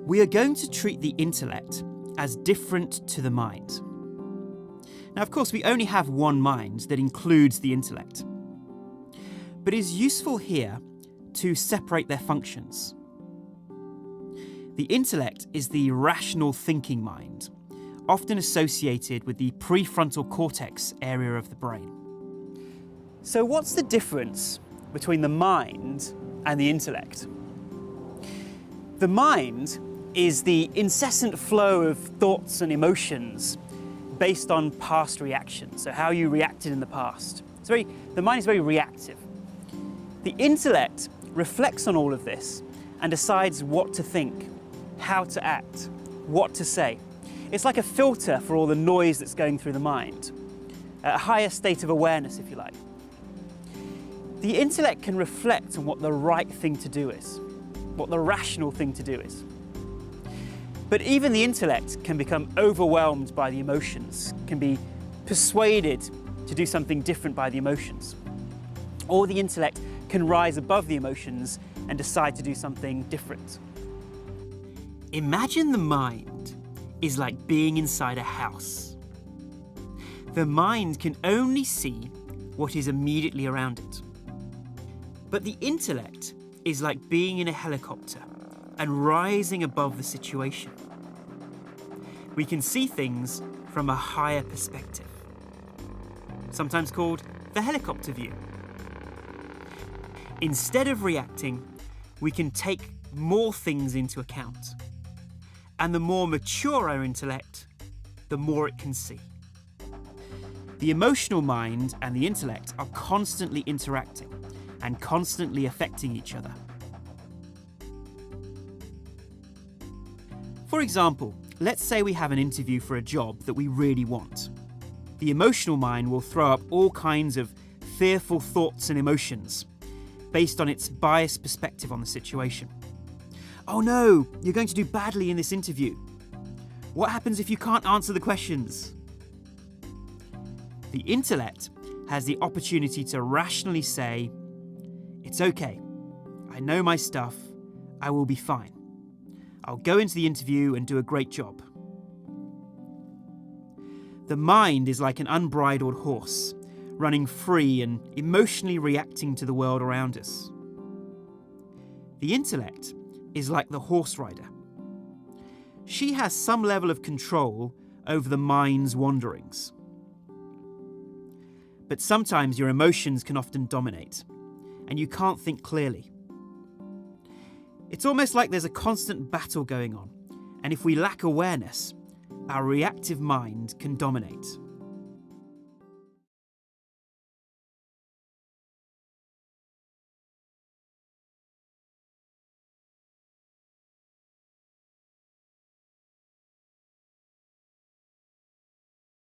We are going to treat the intellect as different to the mind. Now, of course, we only have one mind that includes the intellect. But it is useful here to separate their functions. The intellect is the rational thinking mind, often associated with the prefrontal cortex area of the brain. So what's the difference between the mind and the intellect? The mind is the incessant flow of thoughts and emotions based on past reactions, so how you reacted in the past. The mind is very reactive. The intellect reflects on all of this and decides what to think, how to act, what to say. It's like a filter for all the noise that's going through the mind, a higher state of awareness, if you like. The intellect can reflect on what the right thing to do is, what the rational thing to do is. But even the intellect can become overwhelmed by the emotions, can be persuaded to do something different by the emotions. Or the intellect can rise above the emotions and decide to do something different. Imagine the mind is like being inside a house. The mind can only see what is immediately around it. But the intellect is like being in a helicopter and rising above the situation. We can see things from a higher perspective, sometimes called the helicopter view. Instead of reacting, we can take more things into account. And the more mature our intellect, the more it can see. The emotional mind and the intellect are constantly interacting and constantly affecting each other. For example, let's say we have an interview for a job that we really want. The emotional mind will throw up all kinds of fearful thoughts and emotions based on its biased perspective on the situation. Oh no, you're going to do badly in this interview. What happens if you can't answer the questions? The intellect has the opportunity to rationally say, it's okay, I know my stuff, I will be fine. I'll go into the interview and do a great job. The mind is like an unbridled horse, running free and emotionally reacting to the world around us. The intellect is like the horse rider. She has some level of control over the mind's wanderings. But sometimes your emotions can often dominate, and you can't think clearly. It's almost like there's a constant battle going on, and if we lack awareness, our reactive mind can dominate.